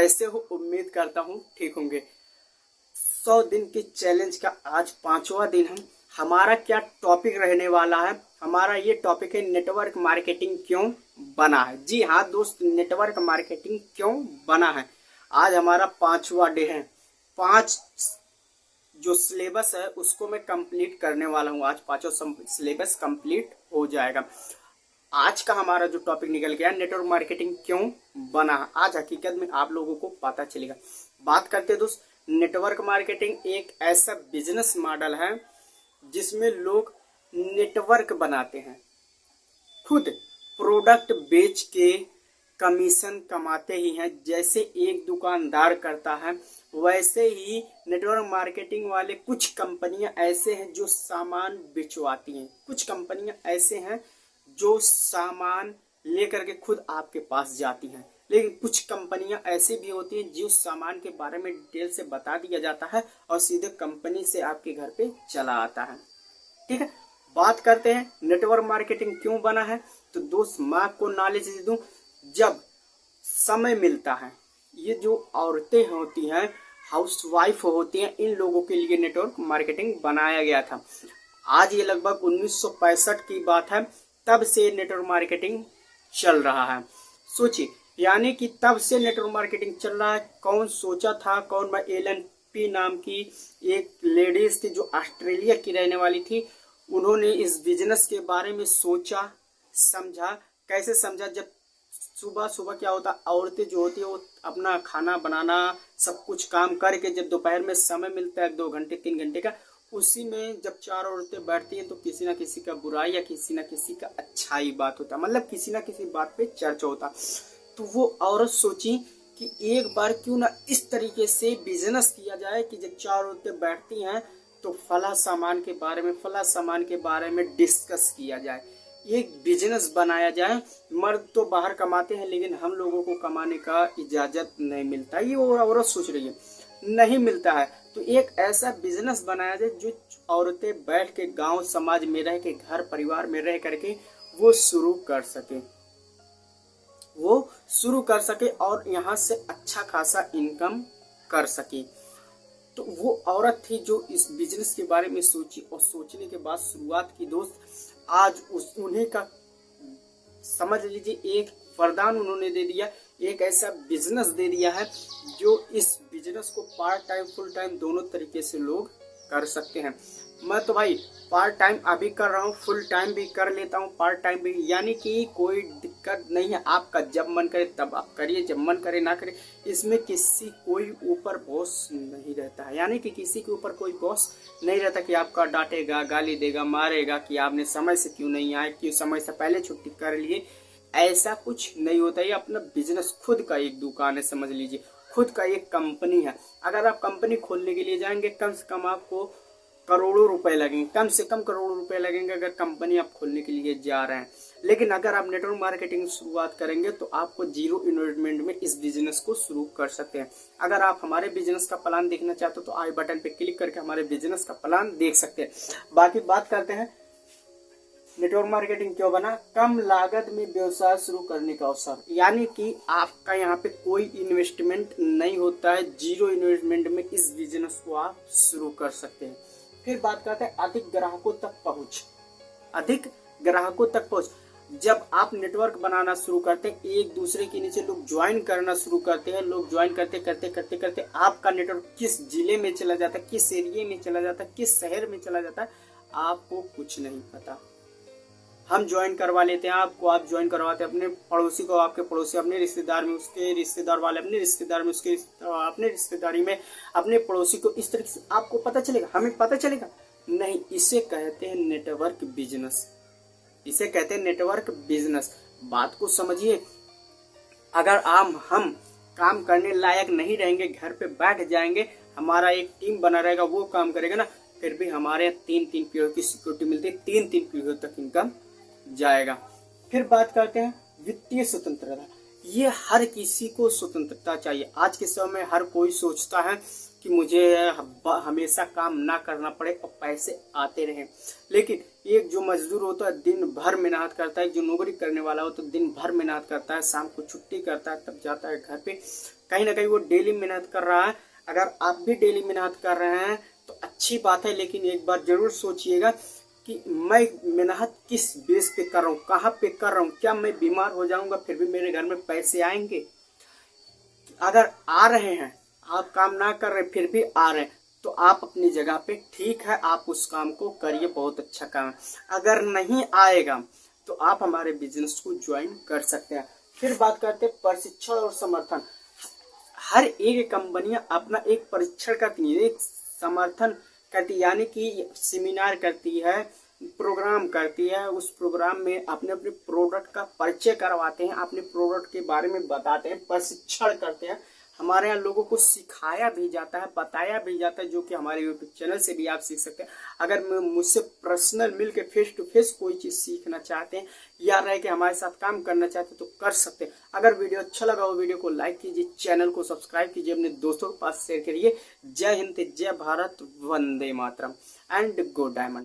कैसे हो? उम्मीद करता हूँ ठीक होंगे। 100 दिन के चैलेंज का आज 5वां दिन है। हमारा क्या टॉपिक रहने वाला है? हमारा ये टॉपिक है नेटवर्क मार्केटिंग क्यों बना है। जी हाँ दोस्त, नेटवर्क मार्केटिंग क्यों बना है। आज हमारा 5वां डे है। 5 जो सिलेबस है उसको मैं कंप्लीट करने वाला हूँ। आज 5वां सिलेबस कंप्लीट हो जाएगा। आज का हमारा जो टॉपिक निकल गया, नेटवर्क मार्केटिंग क्यों बना, आज हकीकत में आप लोगों को पता चलेगा। बात करते हैं दोस्त, नेटवर्क मार्केटिंग एक ऐसा बिजनेस मॉडल है जिसमें लोग नेटवर्क बनाते हैं, खुद प्रोडक्ट बेच के कमीशन कमाते ही हैं। जैसे एक दुकानदार करता है वैसे ही नेटवर्क मार्केटिंग वाले कुछ कंपनियां ऐसे हैं जो सामान बिचवाती हैं, कुछ कंपनियां ऐसे हैं जो सामान लेकर के खुद आपके पास जाती हैं। लेकिन कुछ कंपनियां ऐसी भी होती हैं जो सामान के बारे में डिटेल से बता दिया जाता है और सीधे कंपनी से आपके घर पे चला आता है। ठीक है, बात करते हैं नेटवर्क मार्केटिंग क्यों बना है। तो दोस्त मैं आपको नॉलेज दे दूं, जब समय मिलता है, ये जो औरतें होती हैं, हाउसवाइफ होती हैं, इन लोगों के लिए नेटवर्क मार्केटिंग बनाया गया था। आज ये लगभग 1965 की बात है, तब से नेटवर्क मार्केटिंग चल रहा है। सोचिए, यानी कि तब से नेटवर्क मार्केटिंग चल रहा है। कौन सोचा था? कौन? एलन पी नाम की एक लेडीज थी जो ऑस्ट्रेलिया की रहने वाली थी। उन्होंने इस बिजनेस के बारे में सोचा, समझा। कैसे समझा? जब सुबह सुबह क्या होता, औरतें जो होती है वो अपना खाना बनाना सब कुछ काम करके जब दोपहर में समय मिलता है 2 घंटे 3 घंटे का, उसी में जब 4 औरतें बैठती हैं तो किसी ना किसी का बुराई या किसी ना किसी का अच्छाई बात होता, मतलब किसी ना किसी बात पे चर्चा होता। तो वो औरत सोची कि एक बार क्यों ना इस तरीके से बिजनेस किया जाए कि जब 4 औरतें बैठती हैं तो फला सामान के बारे में, फला सामान के बारे में डिस्कस किया जाए, एक बिजनेस बनाया जाए। मर्द तो बाहर कमाते हैं लेकिन हम लोगों को कमाने का इजाजत नहीं मिलता, ये औरत सोच रही है, नहीं मिलता है। तो एक ऐसा बिजनेस बनाया जाए जो औरतें बैठ के गांव समाज में रह के, घर परिवार में रह करके वो शुरू कर सके और यहाँ से अच्छा खासा इनकम कर सके। तो वो औरत थी जो इस बिजनेस के बारे में सोची और सोचने के बाद शुरुआत की दोस्त। आज उन्हीं का समझ लीजिए एक वरदान उन्होंने दे दिया, एक ऐसा बिजनेस दे दिया है जो इस बिजनेस को पार्ट टाइम फुल टाइम दोनों तरीके से लोग कर सकते हैं। मैं तो भाई पार्ट टाइम अभी कर रहा हूँ, फुल टाइम भी कर लेता हूँ, पार्ट टाइम भी, यानी कि कोई दिक्कत नहीं है। आपका जब मन करे तब आप करिए, जब मन करे ना करे। इसमें कोई ऊपर बॉस नहीं रहता है, यानी कि किसी के ऊपर कोई बॉस नहीं रहता कि आपका डांटेगा, गाली देगा, मारेगा कि आपने समय से क्यों नहीं आए, क्यों समय से पहले छुट्टी कर लिए। ऐसा कुछ नहीं होता। ये अपना बिजनेस खुद का एक दुकान है, समझ लीजिए खुद का एक कंपनी है। अगर आप कंपनी खोलने के लिए जाएंगे कम से कम आपको करोड़ों रुपए लगेंगे, कम से कम करोड़ों रुपए लगेंगे अगर कंपनी आप खोलने के लिए जा रहे हैं। लेकिन अगर आप नेटवर्क मार्केटिंग शुरुआत करेंगे तो आपको 0 इन्वेस्टमेंट में इस बिजनेस को शुरू कर सकते हैं। अगर आप हमारे बिजनेस का प्लान देखना चाहते हो तो आई बटन पे क्लिक करके हमारे बिजनेस का प्लान देख सकते हैं। बाकी बात करते हैं नेटवर्क मार्केटिंग क्यों बना। कम लागत में व्यवसाय शुरू करने का अवसर, यानी कि आपका यहाँ पे कोई इन्वेस्टमेंट नहीं होता है, 0 इन्वेस्टमेंट में इस बिजनेस को आप शुरू कर सकते हैं। फिर बात करते हैं अधिक ग्राहकों तक पहुंच। जब आप नेटवर्क बनाना शुरू करते हैं, एक दूसरे के नीचे लोग ज्वाइन करना शुरू करते हैं। लोग ज्वाइन करते आपका नेटवर्क किस जिले में चला जाता है, किस एरिया में चला जाता है, किस शहर में चला जाता है, आपको कुछ नहीं पता। हम ज्वाइन करवा लेते हैं आपको, आप ज्वाइन करवाते हैं अपने पड़ोसी को, आपके पड़ोसी अपने रिश्तेदार में, उसके रिश्तेदार वाले अपने रिश्तेदार में, उसके अपने रिश्तेदारी में अपने पड़ोसी को। इस तरीके से आपको पता चलेगा, हमें पता चलेगा नहीं। इसे कहते हैं नेटवर्क बिजनेस, इसे कहते हैं नेटवर्क बिजनेस। बात को समझिए, अगर हम काम करने लायक नहीं रहेंगे, घर पे बैठ जाएंगे, हमारा एक टीम बना रहेगा, वो काम करेगा ना, फिर भी हमारे 3 पीढ़ियों की सिक्योरिटी मिलती है, 3 पीढ़ियों तक इनकम जाएगा। फिर बात करते हैं वित्तीय स्वतंत्रता। ये हर किसी को स्वतंत्रता चाहिए। आज के समय में हर कोई सोचता है कि मुझे हमेशा काम ना करना पड़े और पैसे आते रहें। लेकिन एक जो मजदूर होता है दिन भर मेहनत करता है, जो नौकरी करने वाला हो तो दिन भर मेहनत करता है, शाम को छुट्टी करता है तब जाता है घर पे, कहीं ना कहीं वो डेली मेहनत कर रहा है। अगर आप भी डेली मेहनत कर रहे हैं तो अच्छी बात है, लेकिन एक बार जरूर सोचिएगा कि मैं मेहनत किस बेस पे कर रहा हूँ, कहाँ पे कर रहा हूँ, क्या मैं बीमार हो जाऊंगा फिर भी मेरे घर में पैसे आएंगे? अगर आ रहे हैं, आप काम ना कर रहे फिर भी आ रहे हैं, तो आप अपनी जगह पे ठीक है, आप उस काम को करिए, बहुत अच्छा काम है। अगर नहीं आएगा तो आप हमारे बिजनेस को ज्वाइन कर सकते हैं। फिर बात करते हैं प्रशिक्षण और समर्थन। हर एक कंपनियां अपना एक परीक्षण करती है, एक समर्थन करती है, यानी कि सेमिनार करती है, प्रोग्राम करती है। उस प्रोग्राम में अपने अपने प्रोडक्ट का परिचय करवाते हैं, अपने प्रोडक्ट के बारे में बताते हैं, प्रशिक्षण करते हैं। हमारे यहाँ लोगों को सिखाया भी जाता है, बताया भी जाता है, जो कि हमारे यूट्यूब चैनल से भी आप सीख सकते हैं। अगर मुझसे पर्सनल मिल के फेस टू फेस कोई चीज़ सीखना चाहते हैं या रह के हमारे साथ काम करना चाहते हैं तो कर सकते हैं। अगर वीडियो अच्छा लगा हो वीडियो को लाइक कीजिए, चैनल को सब्सक्राइब कीजिए, अपने दोस्तों के पास शेयर करिए। जय हिंद, जय Bharat, Vande Mataram and go diamond.